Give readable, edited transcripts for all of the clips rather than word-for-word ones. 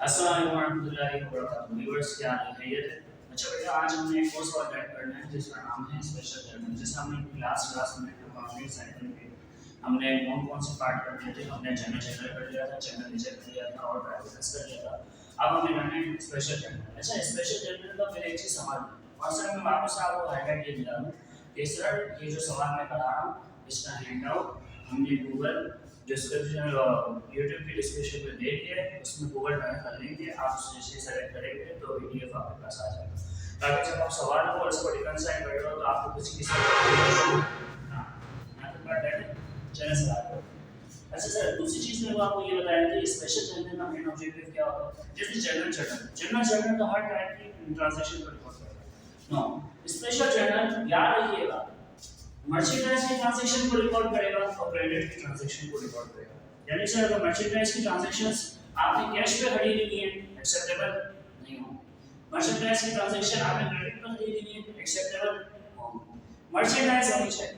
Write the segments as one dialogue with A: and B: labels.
A: अस्सलाम वालेकुम वरहमतुल्लाहि व्यूअर्स, क्या हाल है? खैरियत है? अच्छा बेटा, आज हमने एक कोर्स और ऐड करना है जिसका नाम है स्पेशल जर्नल। जैसे हमने लास्ट क्लास में कंप्लीट साइकिल के हमने कौन से पार्ट कर लिए थे। हमने जनरल कर लिया था, जनरल लेजर कर लिया था और प्राइवेट कर लिया था। अब हमें करना है स्पेशल जर्नल। अच्छा, स्पेशल जर्नल का फिर एक चीज समझ लें और सर मैं वापस आपको हाईलाइट ये दिला दूं कि सर ये जो सवाल मैं करा रहा हूँ इसका हैंडआउट हमने गूगल डिस्क्रिप्शन यूट्यूब की डिस्क्रिप्शन में दे दिया है। उसमें गूगल ड्राइव का लिंक है, आप उसे सेलेक्ट करेंगे तो पीडीएफ आपके पास आ जाएगा। ताकि जब आप सवाल को और इसको रिकंसाइल करेंगे तो आपको किसी किसी हाँ यहाँ तक बात है। चलिए सर आगे। अच्छा सर, दूसरी चीज मैं आपको ये बताया था स्पेशल जर्नल का मेन ऑब्जेक्टिव क्या होता है। जैसे जनरल जर्नल तो हर टाइप की ट्रांजैक्शन को रिकॉर्ड करता है। नो, स्पेशल जर्नल याद रखिएगा मर्चेंडाइज की ट्रांजैक्शन को रिकॉर्ड करेगा और क्रेडिट की ट्रांजैक्शन को रिकॉर्ड करेगा। यानी सर अगर मर्चेंडाइज की ट्रांजैक्शंस आपने कैश पे खरीदी हुई है एक्सेप्टेबल नहीं हो। मर्चेंडाइज की ट्रांजैक्शन आपने क्रेडिट पे खरीदी हुई है एक्सेप्टेबल हो। मर्चेंडाइज होनी चाहिए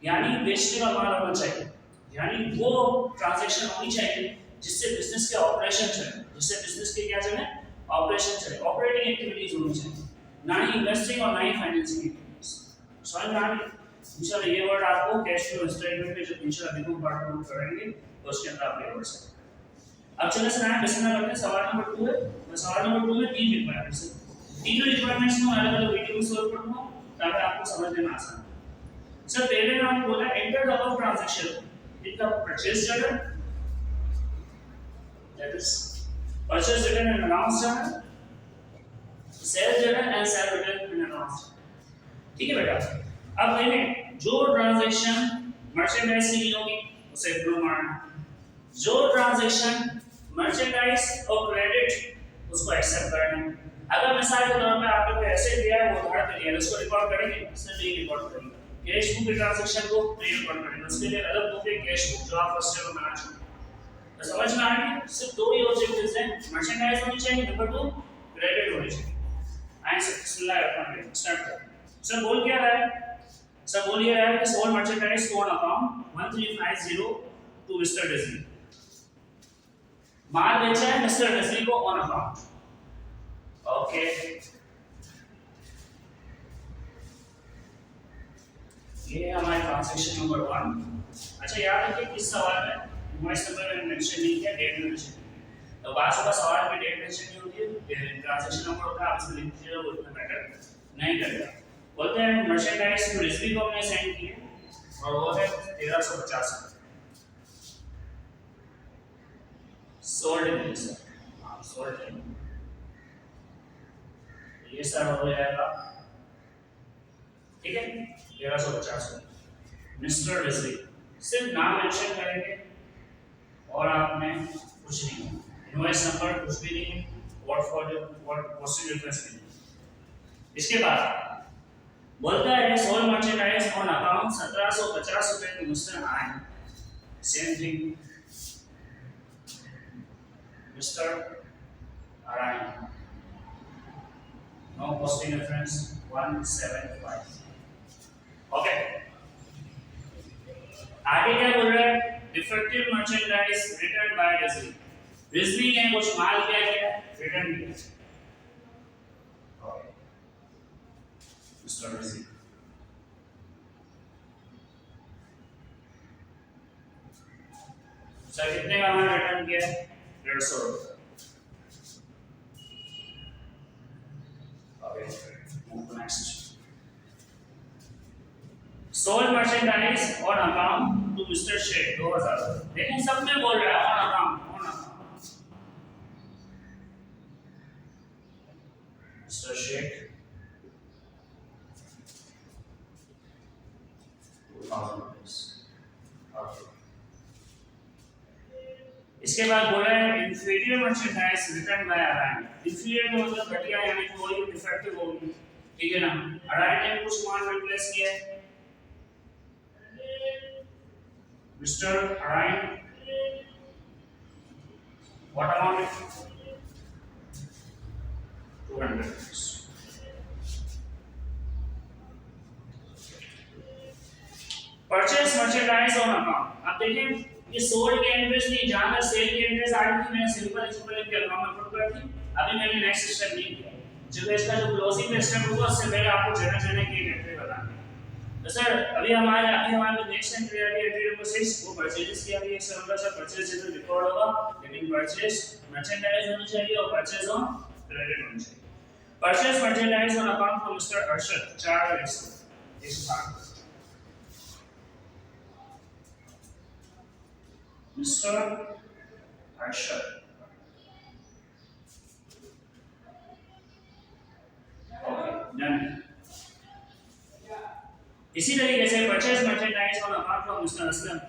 A: यानी बेचने का माल होना चाहिए, यानी वो ट्रांजैक्शन होनी चाहिए जिससे बिजनेस के ऑपरेशन चले, जिससे बिजनेस के क्या चले ऑपरेशन चले, ऑपरेटिंग एक्टिविटीज होनी चाहिए, ना ही इन्वेस्टिंग और ना ही फाइनेंसिंग एक्टिविटीज। समझ में आ गई? इंशाल्लाह ये वर्ड आपको कैश फ्लो स्टेटमेंट में जब इंशाल्लाह देखो पार्ट में करेंगे तो उसके अंदर आप ये वर्ड से। अब चलिए सर हम डिस्कस करते हैं सवाल नंबर 2 है। मैं सवाल नंबर 2 में तीन रिक्वायरमेंट्स है। तीनों रिक्वायरमेंट्स को अलग-अलग वीडियो में सॉल्व करूंगा ताकि आपको समझने में आसान हो। सर पहले मैं आपको बोला enter the above transaction in the purchase journal, that is purchase journal and announce journal, sale journal and sale return and announce. ठीक है बेटा, अब मैंने जो ट्रांजैक्शन मर्चेंडाइज की होगी उसे ब्लू मारना, जो ट्रांजैक्शन मर्चेंडाइज और क्रेडिट उसको एक्सेप्ट करना। अगर मिसाल के तौर पे आपको कोई ऐसे दिया है वो उधार पे दिया है उसको रिकॉर्ड करेंगे, इसमें नहीं रिकॉर्ड करेंगे। कैश बुक की ट्रांजैक्शन को नहीं रिकॉर्ड करेंगे, उसके लिए अलग बुक है कैश बुक जो आप फर्स्ट ईयर में बना चुके हैं। तो समझ में आ गया? सिर्फ दो ही ऑब्जेक्टिव्स हैं, मर्चेंडाइज होनी चाहिए, नंबर 2 क्रेडिट होनी चाहिए। आइए सर बिस्मिल्लाह स्टार्ट करें। सर बोल क्या रहा है? सर बोल ये रहा है कि sold merchandise on account 1350 to mister Disney. माल बेचा है मिस्टर डिज्नी को ऑन अकाउंट। ओके, ये है हमारी ट्रांजैक्शन नंबर 1। अच्छा याद रखिए इस सवाल में इनवॉइस नंबर में मेंशन नहीं किया, डेट में मेंशन किया। तो बात सुबह सवाल में डेट मेंशन नहीं होती है, ट्रांजैक्शन नंबर होता है, आप इसमें लिख दीजिएगा, वो इतना मैटर नहीं करेगा। बोलते हैं मर्चेंडाइज को रिजवी को हमने सेंड किए और वो है 1350 सोल्ड है सर। हाँ सोल्ड है, ये सर हो जाएगा। ठीक है 1350 मिस्टर रिजवी, सिर्फ नाम मेंशन करेंगे और आपने कुछ नहीं, इनवॉइस नंबर कुछ भी नहीं, व्हाट पोस्टेज रेफरेंस नहीं। इसके बाद बोलता है सोल्ड मर्चेंडाइज ऑन अकाउंट 1750 रुपए की mister Ayan. Same thing mister Ayan, no posting reference 175। Okay, आगे क्या बोल रहा है? Defective merchandise return by Rizvi. Rizvi ने कुछ माल क्या किया, रिटर्न किया। मिस्टर रिजवी सर कितने का माल रिटर्न किया? 150 रुपए। Okay, move to next. Sold merchandise on account to mister Shaikh 2000। लेकिन सब में बोल रहा है on account mister Shaikh 2000 rupees. इसके बाद बोला है inferior merchandise return by Arain. Inferior का मतलब घटिया यानी कोई डिफेक्टिव होगी, ठीक है ना। अराइन ने कुछ माल रिप्लेस किया है, mister Arain what amount? 200। Purchase merchandise on account. अब देखिए ये सोल्ड की एंट्रीज नहीं, जहां तक सेल की एंट्रीज आ रही थी मैंने सिंपल इक्विवेलेंट के अकाउंट में पुट कर दी। अभी मैंने नेक्स्ट स्टेप नहीं किया, जब इसका जो क्लोजिंग स्टेप होगा उससे पहले आपको जनरल की एंट्री बतानी है। तो सर अभी हमारे नेक्स्ट एंट्री आ रही है एंट्री नंबर 6, वो परचेजेस की आ रही है। सर हमारा सर परचेज जनरल रिकॉर्ड होगा, लेकिन परचेज मर्चेंडाइज होनी चाहिए और परचेज ऑन क्रेडिट होनी चाहिए। Purchase merchandise on account from mister Arshad 4 mister Arshad, done. इसी तरीके से purchase merchandise on account from mister Aslam,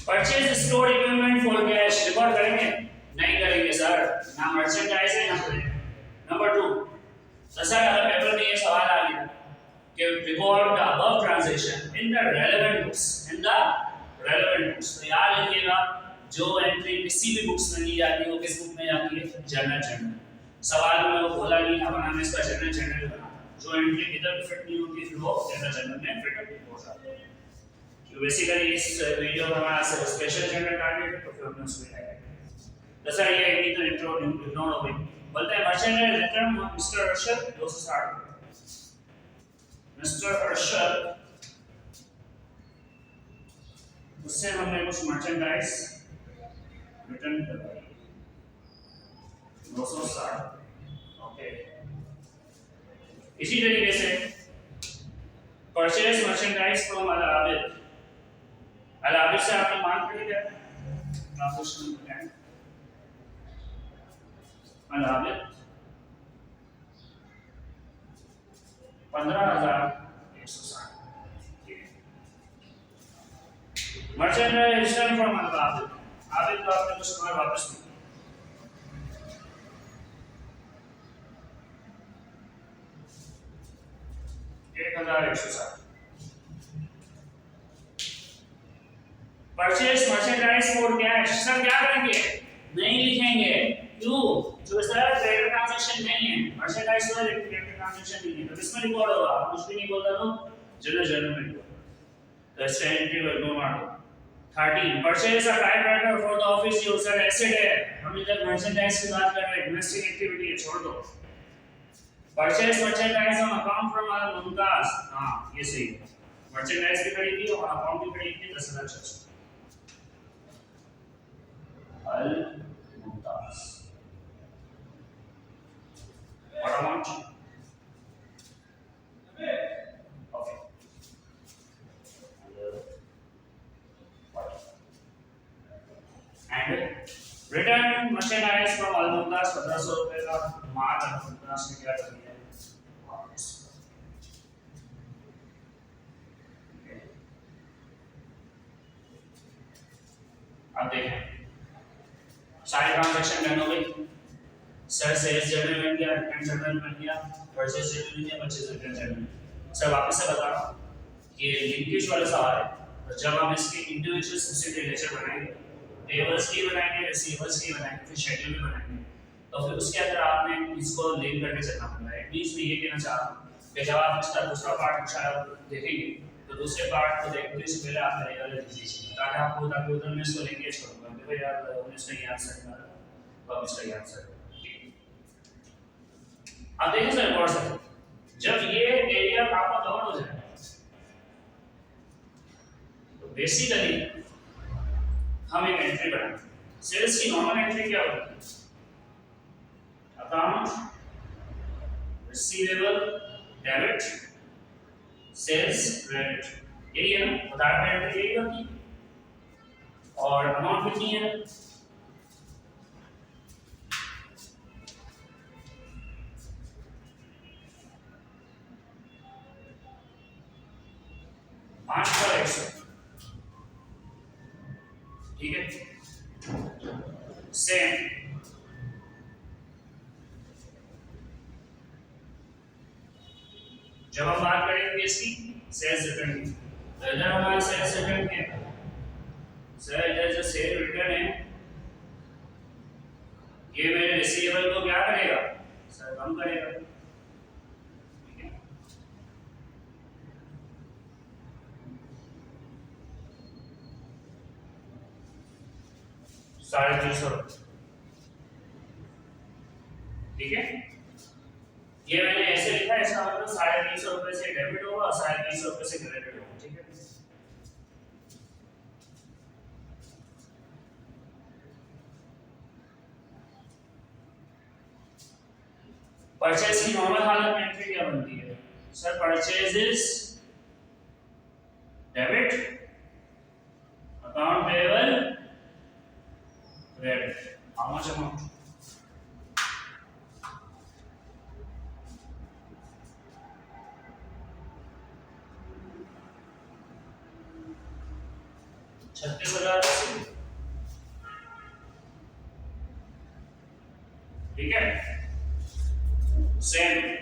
A: purchase store equipment for cash record करेंगे? नहीं करेंगे सर, ना मर्चेंडाइज है ना क्रेडिट। नंबर 2, तो सर अगर पेपर में ये सवाल आ गया कि record the above transaction in the relevant books, in the relevant books, तो याद रखिएगा जो एंट्री किसी भी बुक्स में दी जाती है वो किस बुक में जाती है? जर्नल। सवाल में वो बोला नहीं था बनाने इसका जर्नल बना, जो एंट्री इधर भी फिट नहीं होती फिर वो जर्नल में फिट हो जाती है। तो बेसिकली इस वीडियो में हमारा स्पेशल जनरल टारगेट है, तो फिर हमने उसमें लगाया। तो सर ये एक तो इंट्रो इग्नोर हो गई। बोलते हैं merchandise return mister Arshad 260। Mister Arshad, उससे हमने कुछ मर्चेंडाइज रिटर्न करवाई 260। ओके, इसी तरीके से purchase merchandise from Al-Abid, Al-Abid से आपने मांग करी क्या? Translation plan Al-Abid 15,160। Merchandise return from Al-Abid, Abid को आपने कुछ माल वापस नहीं, 1,160। Purchase merchandise for cash, sir क्या करेंगे? नहीं लिखेंगे, क्यों? जो सर क्रेडिट ट्रांजैक्शन नहीं है, मर्चेंडाइज तो क्रेडिट ट्रांजैक्शन नहीं है, तो किसमें रिकॉर्ड होगा? कुछ भी नहीं बोलता तो जनरल में रिकॉर्ड। तो इसका एंट्री को इग्नोर मार दो। 13, purchase a typewriter for the office use, sir asset है, हम इधर मर्चेंडाइज की बात कर रहे हैं, इन्वेस्टिंग एक्टिविटी है, छोड़ दो। Purchase merchandise on account from Al-Mumtaz, हां ये सही है, मर्चेंडाइज की खरीदी और अकाउंट की खरीदी 10,600। अल-मुमताज what amount? Okay, and return merchandise from Al-Mumtaz 1500 रुपए का माल Al-Mumtaz ने क्या कर दिया वापस। अब देखें सारी ट्रांजैक्शन डन हो गई। सर सेल्स जर्नल बन गया, रिटर्न जर्नल बन गया, परचेज जर्नल बन गया, परचेज रिटर्न जर्नल। सर वापस से बता रहा हूं कि लिंकेज वाला सवाल है, तो जब हम इसके इंडिविजुअल सब्सिडी लेजर बनाएंगे, टेबल्स की बनाएंगे, रिसीवर्स की बनाएंगे, फिर शेड्यूल भी बनाएंगे, तो फिर उसके अंदर आपने इसको लिंक करके चलना पड़ेगा। एट मींस मैं ये कहना चाह रहा हूं कि जब आप इसका दूसरा पार्ट शायद देखेंगे तो दूसरे पार्ट को देखने से पहले आप मेरे वाले लिख लीजिए, ताकि उधर मैं इसको लिंकेज करूंगा कि भाई यार हमने इसका ये आंसर निकाला, तो अब इसका ये आंसर। अब देखिए सर गौर से, जब ये एरिया आपका कवर हो जाए तो बेसिकली हम एक एंट्री बनाएंगे। सेल्स की नॉर्मल एंट्री क्या होती है? Account receivable debit, sales credit, यही है ना? उधार पे एंट्री यही होती है। और अमाउंट कितनी है? ठीक है, सेम जब हम बात करेंगे इसकी सेल्स रिटर्न की, तो इधर हमारा सेल्स रिटर्न क्या है? सर इधर जो सेल रिटर्न है ये मेरे रिसीवेबल को क्या करेगा सर, कम करेगा। ठीक है, 350 ठीक है, ये मैंने ऐसे लिखा है, इसका मतलब 350 रुपए से डेबिट होगा और 350 रुपए से क्रेडिट होगा। ठीक है, परचेज की नॉर्मल हालत में एंट्री क्या बनती है sir, purchases debit, account payable credit, how much amount, $36,000। ठीक है, सेम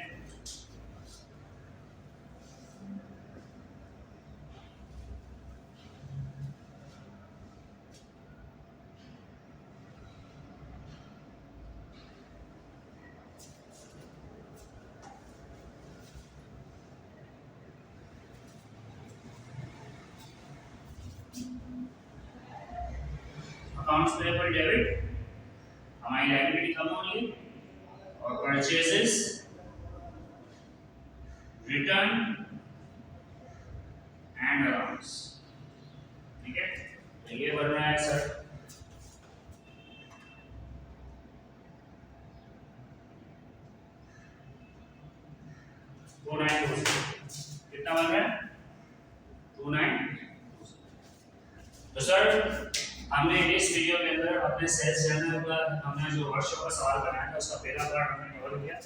A: अकाउंट्स पेएबल डेबिट, हमारी लायबिलिटी कम हो रही है, और परचेजेस रिटर्न एंड अलाउंस। ठीक है, तो ये बन रहा है सर 2920। कितना बन रहा है 2920। तो सर हमने इस वीडियो के अंदर अपने सेल्स जर्नल पर हमने जो वर्कशॉप का सवाल बनाया था उसका पहला पार्ट हमने कवर किया,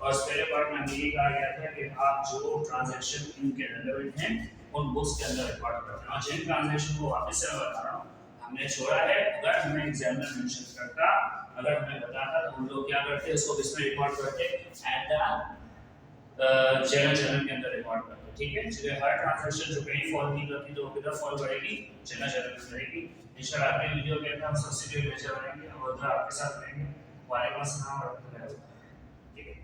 A: और उस पहले पार्ट में ये कहा गया था कि आप जो ट्रांजैक्शन इनके रिलेवेंट हैं उन बुक्स के अंदर रिकॉर्ड करते हैं, और जिन ट्रांजैक्शन को वापस से मैं बता रहा हूँ हमने छोड़ा है, अगर हमें एग्जामिनर मेंशन करता, अगर हमें बताता तो हम लोग क्या करते इसको इसमें रिकॉर्ड करते एट द जर्नल के अंदर रिकॉर्ड करते। ठीक है, चलिए हर ट्रांजैक्शन जो कहीं फॉल नहीं करती तो वो किधर फॉल करेगी, जर्नल में करेगी। इंशाल्लाह अगले वीडियो के अंदर हम सब्सिट्यूट लेक्चर बनाएंगे और उधर आपके साथ रहेंगे। वालेकुम अस्सलाम व रहमतुल्लाहि व बरकातहू। ठीक है।